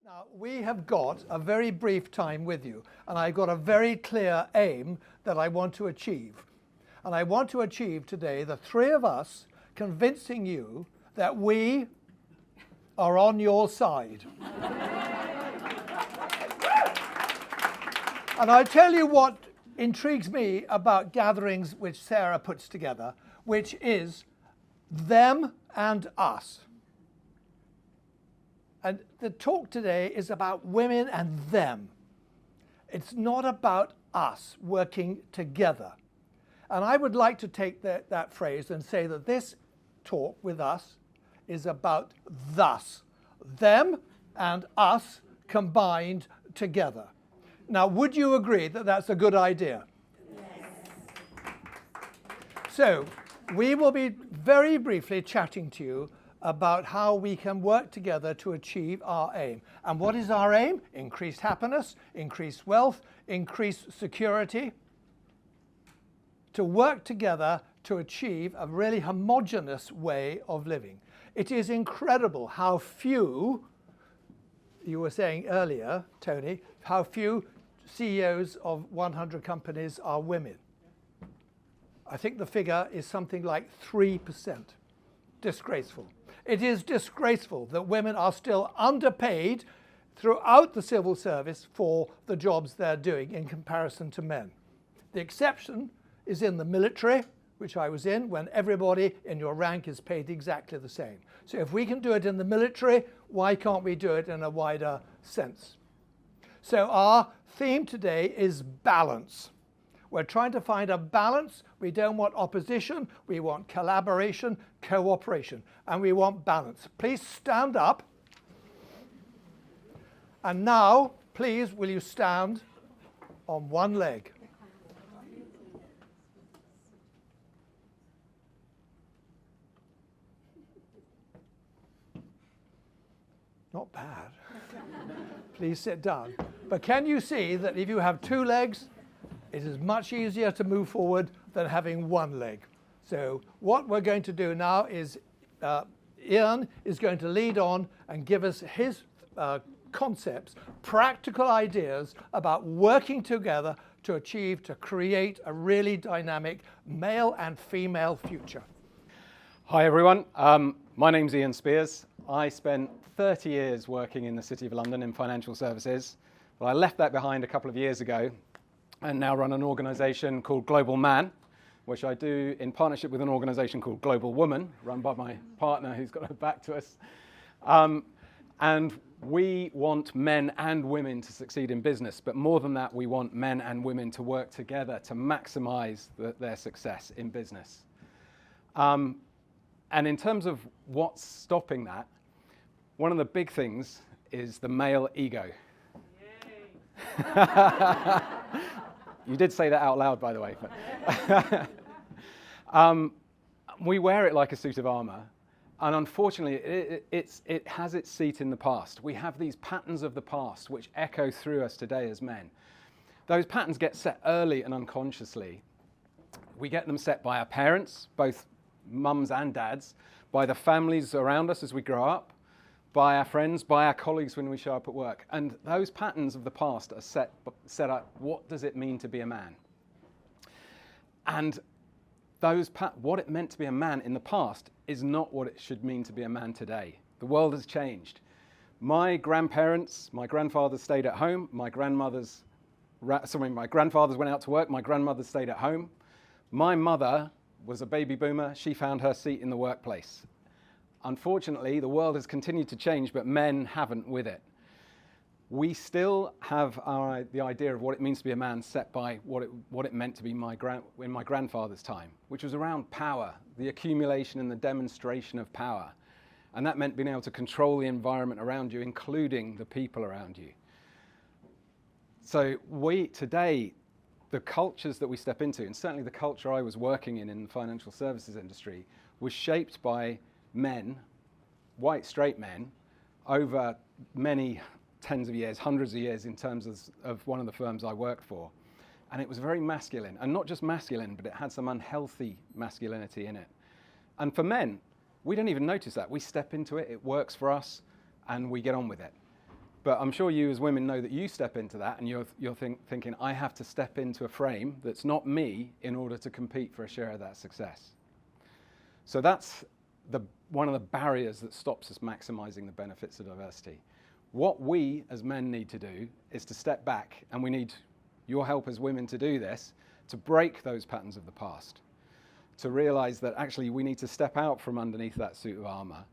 Now, we have got a very brief time with you, and I've got a very clear aim that I want to achieve. And I want to achieve today, the three of us, convincing you that we are on your side. And I'll tell you what intrigues me about gatherings which Sarah puts together, which is them and us. And the talk today is about women and them. It's not about us working together. And I would like to take that phrase and say that this talk with us is about thus, them and us combined together. Now, would you agree that that's a good idea? Yes. So, we will be very briefly chatting to you about how we can work together to achieve our aim. And what is our aim? Increased happiness, increased wealth, increased security. To work together to achieve a really homogeneous way of living. It is incredible how few, you were saying earlier, Tony, how few CEOs of 100 companies are women. I think the figure is something like 3%. Disgraceful. It is disgraceful that women are still underpaid throughout the civil service for the jobs they're doing in comparison to men. The exception is in the military, which I was in, when everybody in your rank is paid exactly the same. So if we can do it in the military, why can't we do it in a wider sense? So our theme today is balance. We're trying to find a balance. We don't want opposition. We want collaboration, cooperation, and we want balance. Please stand up. And now, please, will you stand on one leg? Not bad. Please sit down. But can you see that if you have two legs, it is much easier to move forward than having one leg. So what we're going to do now is Ian is going to lead on and give us his concepts, practical ideas about working together to create a really dynamic male and female future. Hi everyone, my name's Ian Spears. I spent 30 years working in the City of London in financial services. Well, I left that behind a couple of years ago and now run an organisation called Global Man, which I do in partnership with an organisation called Global Woman, run by my partner who's got her back to us. And we want men and women to succeed in business, but more than that, we want men and women to work together to maximise their success in business. And in terms of what's stopping that, one of the big things is the male ego. You did say that out loud, by the way. But we wear it like a suit of armour, and unfortunately, it has its seat in the past. We have these patterns of the past which echo through us today as men. Those patterns get set early and unconsciously. We get them set by our parents, both mums and dads, by the families around us as we grow up, by our friends, by our colleagues when we show up at work. And those patterns of the past are set up, what does it mean to be a man? And what it meant to be a man in the past is not what it should mean to be a man today. The world has changed. My grandfathers stayed at home. My grandfathers went out to work. My grandmothers stayed at home. My mother was a baby boomer. She found her seat in the workplace. Unfortunately, the world has continued to change, but men haven't with it. We still have the idea of what it means to be a man set by what it meant to be in my grandfather's time, which was around power, the accumulation and the demonstration of power. And that meant being able to control the environment around you, including the people around you. So today, the cultures that we step into, and certainly the culture I was working in the financial services industry, was shaped by men, white straight men, over many tens of years, hundreds of years in terms of one of the firms I worked for. And it was very masculine, and not just masculine, but it had some unhealthy masculinity in it. And for men, we don't even notice that. We step into it, it works for us, and we get on with it. But I'm sure you as women know that you step into that and you're thinking, I have to step into a frame that's not me in order to compete for a share of that success. So that's one of the barriers that stops us maximizing the benefits of diversity. What we as men need to do is to step back, and we need your help as women to do this, to break those patterns of the past, to realize that actually we need to step out from underneath that suit of armor,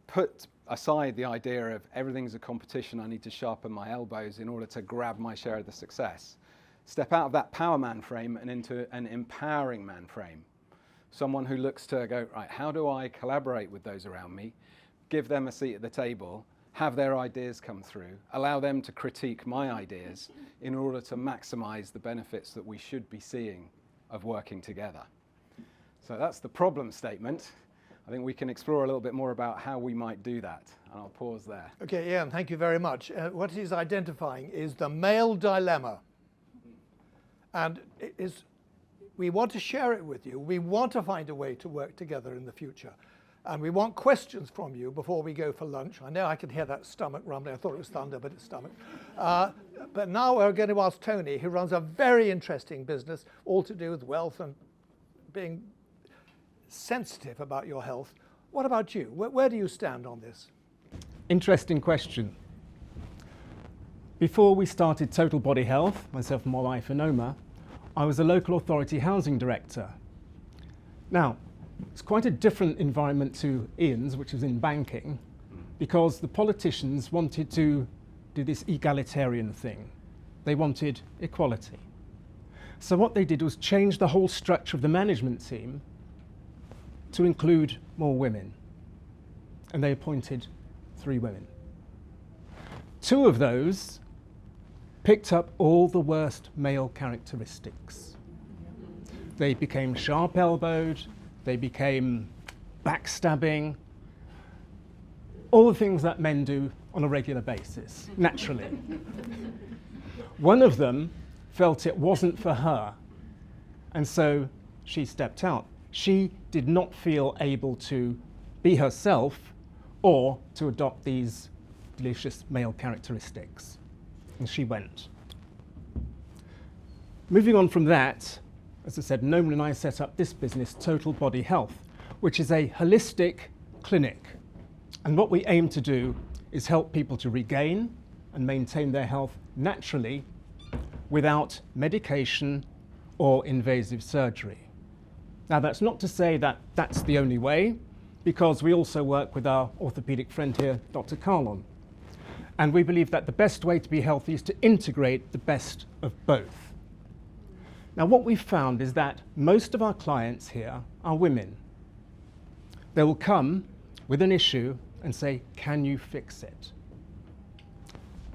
put aside the idea of everything's a competition, I need to sharpen my elbows in order to grab my share of the success. Step out of that power man frame and into an empowering man frame. Someone who looks to go, right, how do I collaborate with those around me, give them a seat at the table, have their ideas come through, allow them to critique my ideas in order to maximize the benefits that we should be seeing of working together. So that's the problem statement. I think we can explore a little bit more about how we might do that, and I'll pause there. Okay, Ian, thank you very much. What he's identifying is the male dilemma. And we want to share it with you. We want to find a way to work together in the future. And we want questions from you before we go for lunch. I know I can hear that stomach rumbling. I thought it was thunder, but it's stomach. But now we're going to ask Tony, who runs a very interesting business, all to do with wealth and being sensitive about your health. What about you? Where do you stand on this? Interesting question. Before we started Total Body Health, myself and my wife Anoma, I was a local authority housing director. Now, it's quite a different environment to Ian's, which was in banking, because the politicians wanted to do this egalitarian thing. They wanted equality. So what they did was change the whole structure of the management team to include more women. And they appointed 3 women. 2 of those picked up all the worst male characteristics. They became sharp-elbowed, they became backstabbing, all the things that men do on a regular basis, naturally. One of them felt it wasn't for her, and so she stepped out. She did not feel able to be herself or to adopt these delicious male characteristics, and she went. Moving on from that, as I said, Noman and I set up this business, Total Body Health, which is a holistic clinic. And what we aim to do is help people to regain and maintain their health naturally without medication or invasive surgery. Now, that's not to say that that's the only way, because we also work with our orthopedic friend here, Dr. Carlon. And we believe that the best way to be healthy is to integrate the best of both. Now, what we've found is that most of our clients here are women. They will come with an issue and say, can you fix it?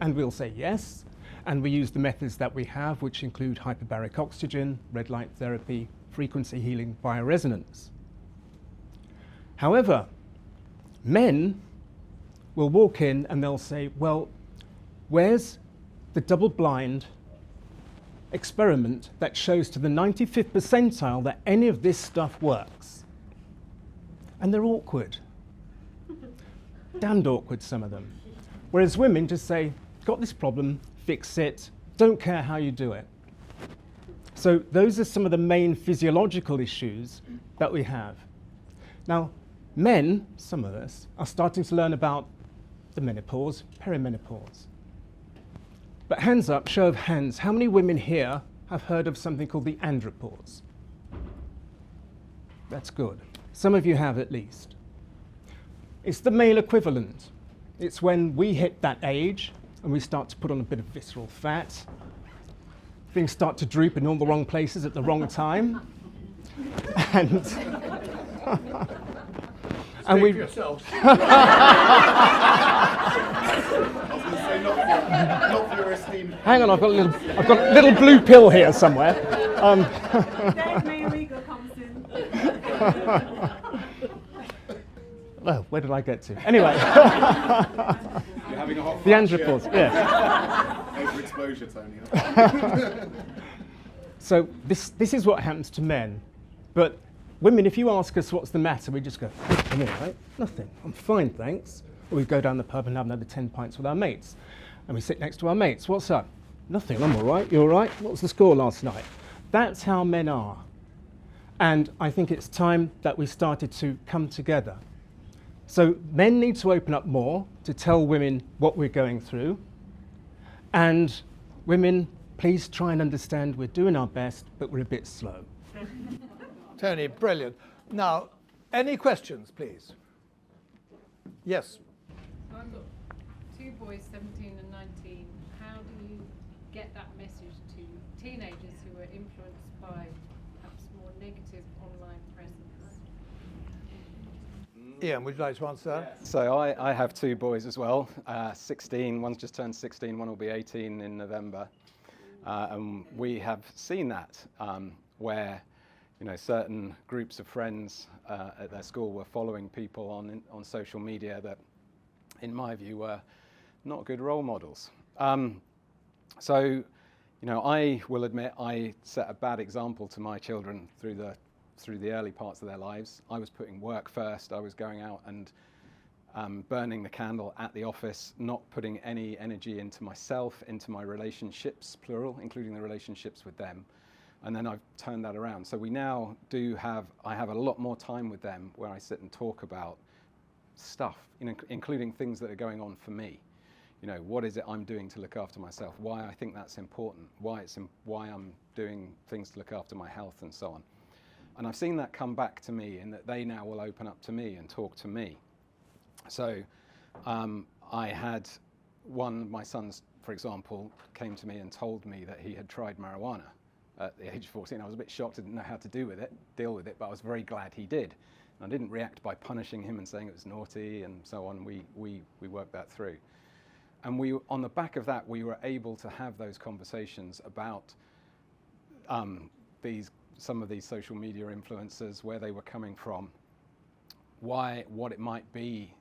And we'll say yes, and we use the methods that we have, which include hyperbaric oxygen, red light therapy, frequency healing via resonance. However, men will walk in and they'll say, well, where's the double-blind experiment that shows to the 95th percentile that any of this stuff works? And they're awkward. Damned awkward, some of them. Whereas women just say, got this problem, fix it, don't care how you do it. So those are some of the main physiological issues that we have. Now, men, some of us, are starting to learn about the menopause, perimenopause. But hands up, show of hands, how many women here have heard of something called the andropause? That's good. Some of you have at least. It's the male equivalent. It's when we hit that age and we start to put on a bit of visceral fat. Things start to droop in all the wrong places at the wrong time. And Speak for yourselves. Not for your esteemed. Hang on, I've got a little blue pill here somewhere. Dave Mayweather comes in. Well, where did I get to? Anyway. You're having a hot The andropause, yes. Overexposure, Tony. So this is what happens to men. But women, if you ask us what's the matter, we just go, a minute, right? Nothing. I'm fine, thanks. Or we go down the pub and have another 10 pints with our mates. And we sit next to our mates. What's up? Nothing, I'm all right. You all right? What was the score last night? That's how men are. And I think it's time that we started to come together. So men need to open up more to tell women what we're going through. And women, please try and understand we're doing our best, but we're a bit slow. Tony, brilliant. Now, any questions, please? Yes. So I've got two boys, 17 and 19. How do you get that message to teenagers who are influenced by perhaps more negative online presence? Ian, would you like to answer that? So I have two boys as well, 16, one's just turned 16, one will be 18 in November. And we have seen that where certain groups of friends at their school were following people on social media that, in my view, were not good role models. So I will admit I set a bad example to my children through the early parts of their lives. I was putting work first. I was going out and burning the candle at the office, not putting any energy into myself, into my relationships, plural, including the relationships with them. And then I've turned that around. So we now I have a lot more time with them where I sit and talk about stuff, including things that are going on for me. What is it I'm doing to look after myself? Why I think that's important? Why I'm doing things to look after my health and so on. And I've seen that come back to me in that they now will open up to me and talk to me. So I had my sons, for example, came to me and told me that he had tried marijuana at the age of 14. I was a bit shocked, I didn't know how to deal with it, but I was very glad he did. And I didn't react by punishing him and saying it was naughty and so on. We worked that through. And on the back of that, we were able to have those conversations about some of these social media influencers, where they were coming from, what it might be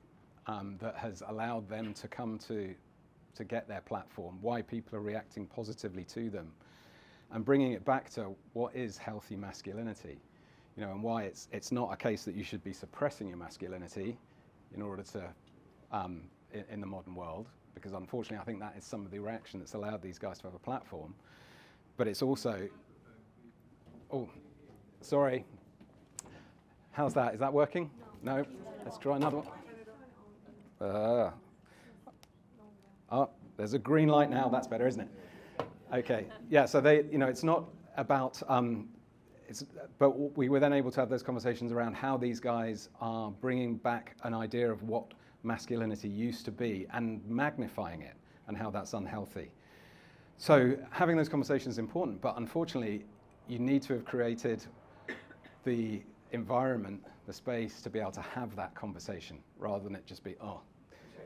that has allowed them to come to get their platform, why people are reacting positively to them, and bringing it back to what is healthy masculinity, and why it's not a case that you should be suppressing your masculinity in order to, in the modern world, because unfortunately I think that is some of the reaction that's allowed these guys to have a platform. But it's also, oh, sorry, how's that? Is that working? No? Let's try another one. Oh, there's a green light now. That's better, isn't it? Okay. Yeah. So it's not about. But we were then able to have those conversations around how these guys are bringing back an idea of what masculinity used to be and magnifying it, and how that's unhealthy. So having those conversations is important, but unfortunately, you need to have created the environment, the space to be able to have that conversation, rather than it just be, oh,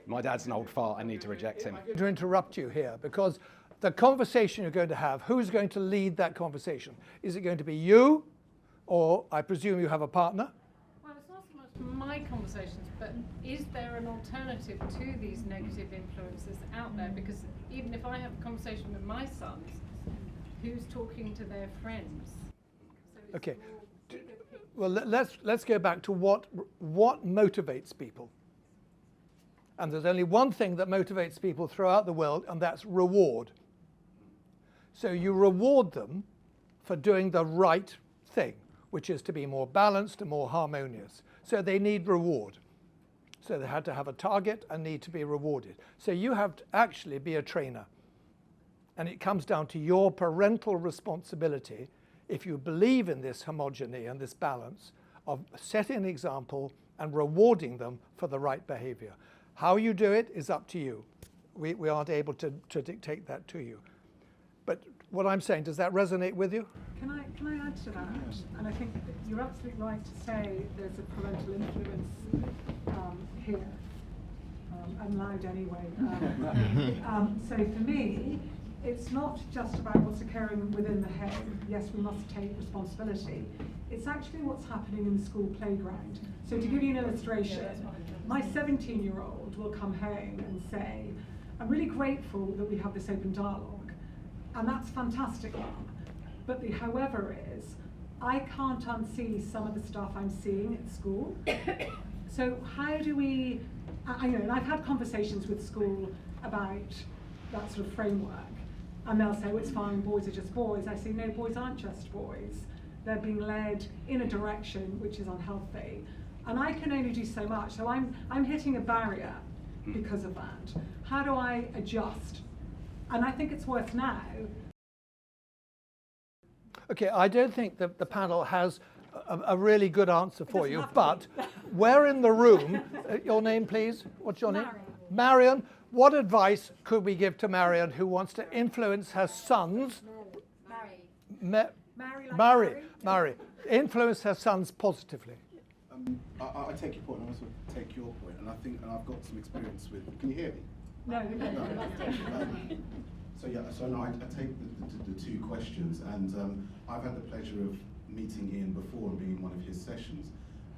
my dad's an old fart, I need to reject him. I'm going to interrupt you here, because the conversation you're going to have, who's going to lead that conversation? Is it going to be you, or I presume you have a partner? Well, it's not so much my conversations, but is there an alternative to these negative influences out there? Because even if I have a conversation with my sons, who's talking to their friends? So Okay. Well, let's go back to what motivates people. And there's only one thing that motivates people throughout the world, and that's reward. So you reward them for doing the right thing, which is to be more balanced and more harmonious. So they need reward. So they had to have a target and need to be rewarded. So you have to actually be a trainer. And it comes down to your parental responsibility, if you believe in this homogeny and this balance, of setting an example and rewarding them for the right behavior. How you do it is up to you. We aren't able to dictate that to you. But what I'm saying, does that resonate with you? Can I add to that? And I think you're absolutely right to say there's a parental influence here. I'm loud anyway. So for me, it's not just about what's occurring within the home. Yes, we must take responsibility. It's actually what's happening in the school playground. So to give you an illustration, my 17-year-old will come home and say, I'm really grateful that we have this open dialogue. And that's fantastic, Mum. But the however is, I can't unsee some of the stuff I'm seeing at school. So how do we and I've had conversations with school about that sort of framework, and they'll say, well, it's fine, boys are just boys. I say, no, boys aren't just boys. They're being led in a direction which is unhealthy. And I can only do so much. So I'm hitting a barrier because of that. How do I adjust? And I think it's worth now. Okay, I don't think that the panel has a really good answer for you, but where in the room, your name please, what's your name? Marion, what advice could we give to Marion who wants to influence her sons? Mary, influence her sons positively. I take your point, and I also take your point, and I think, and I've got some experience with. Can you hear me? No. I take the two questions, and I've had the pleasure of meeting Ian before and being in one of his sessions,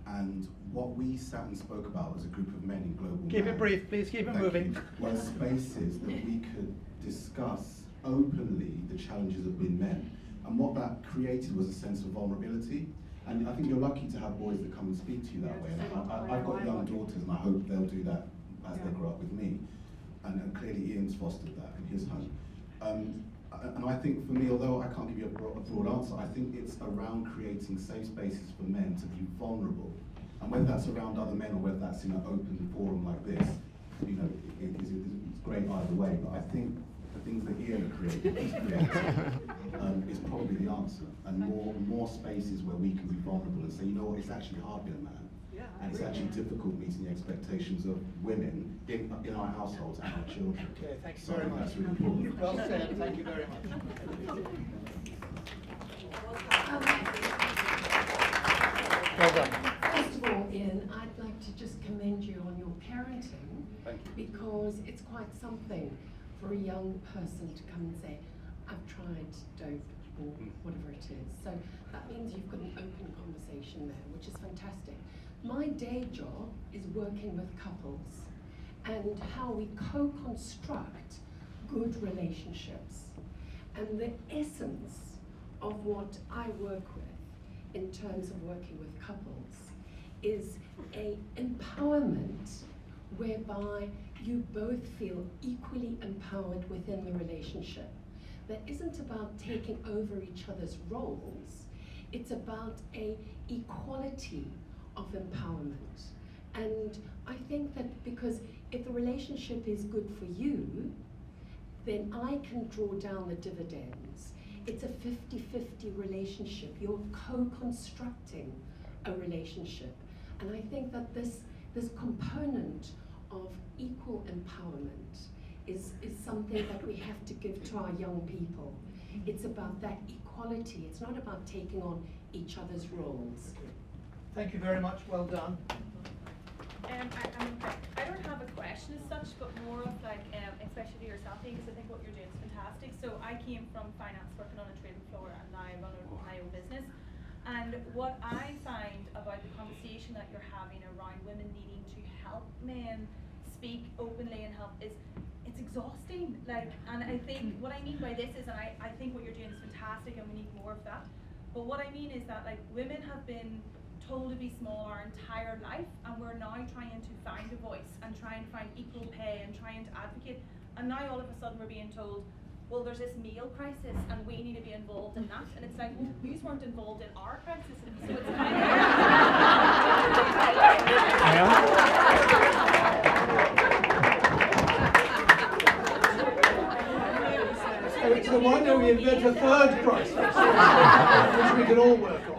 and what we sat and spoke about as a group of men in Global Keep Man, it brief, please, keep it moving. were spaces that we could discuss openly the challenges of being men, and what that created was a sense of vulnerability. And I think you're lucky to have boys that come and speak to you that way. And I've got young daughters, and I hope they'll do that as they grow up with me. And clearly Ian's fostered that in his home. And I think for me, although I can't give you a broad answer, I think it's around creating safe spaces for men to be vulnerable. And whether that's around other men or whether that's in an open forum like this, it's great either way. But I think the things that Ian is probably the answer. And more spaces where we can be vulnerable and say, you know what, it's actually hard being a man. And it's actually difficult meeting the expectations of women in our households and our children. Okay, thank you So very much. that's really important. Well said, thank you very much. Well done. First of all, Ian, I'd like to just commend you on your parenting. Thank you. Because it's quite something for a young person to come and say, I've tried dope or whatever it is. So that means you've got an open conversation there, which is fantastic. My day job is working with couples and how we co-construct good relationships. And the essence of what I work with in terms of working with couples is a empowerment whereby you both feel equally empowered within the relationship. That isn't about taking over each other's roles, it's about a equality of empowerment. And I think that because if the relationship is good for you, then I can draw down the dividends. It's a 50-50 relationship. You're co-constructing a relationship. And I think that this component of equal empowerment is something that we have to give to our young people. It's about that equality. It's not about taking on each other's roles. Thank you very much, well done. I don't have a question as such, but more of like, especially to yourself, because I think what you're doing is fantastic. So I came from finance, working on a trading floor, and now I run my own business. And what I find about the conversation that you're having around women needing to help men speak openly and help is, it's exhausting. Like, and I think what I mean by this is, and I think what you're doing is fantastic, and we need more of that. But what I mean is that like women have been told to be small our entire life, and we're now trying to find a voice and trying to find equal pay and trying to advocate, and now all of a sudden we're being told, well, there's this meal crisis and we need to be involved in that, and it's like, well, you weren't involved in our crisis, so it's kind of So why don't we invent a third crisis, which we can all work on?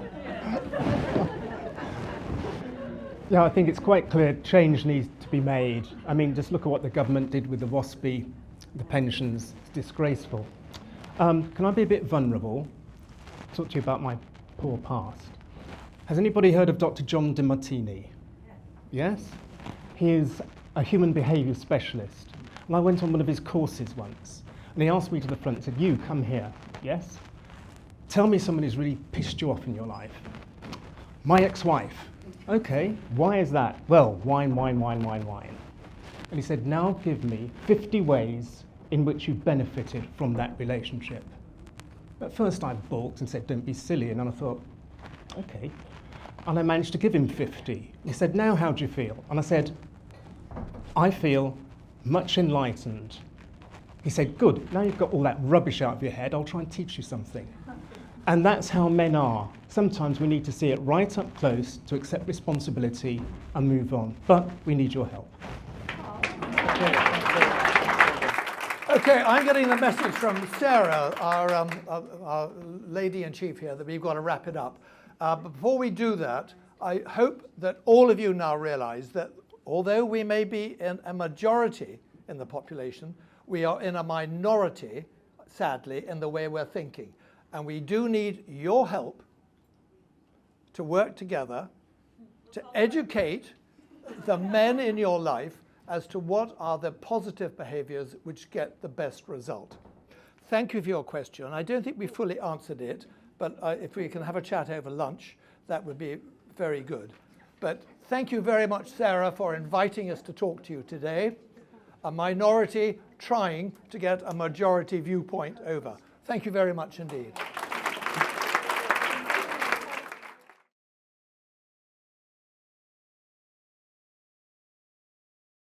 Yeah, I think it's quite clear change needs to be made. I mean, just look at what the government did with the WASPI, the pensions. It's disgraceful. Can I be a bit vulnerable? Talk to you about my poor past. Has anybody heard of Dr. John DeMartini? Yes? He is a human behaviour specialist. And I went on one of his courses once. And he asked me to the front and said, you, come here. Yes? Tell me someone who's really pissed you off in your life. My ex-wife. Okay, why is that? Well, wine. And he said, now give me 50 ways in which you benefited from that relationship. At first I balked and said, don't be silly. And then I thought, okay. And I managed to give him 50. He said, now how do you feel? And I said, I feel much enlightened. He said, good, now you've got all that rubbish out of your head, I'll try and teach you something. And that's how men are. Sometimes we need to see it right up close to accept responsibility and move on. But we need your help. Okay, I'm getting the message from Sarah, our lady-in-chief here, that we've got to wrap it up. But before we do that, I hope that all of you now realize that although we may be in a majority in the population, we are in a minority, sadly, in the way we're thinking. And we do need your help to work together to educate the men in your life as to what are the positive behaviors which get the best result. Thank you for your question. I don't think we fully answered it, but if we can have a chat over lunch, that would be very good. But thank you very much, Sarah, for inviting us to talk to you today. A minority trying to get a majority viewpoint over. Thank you very much indeed.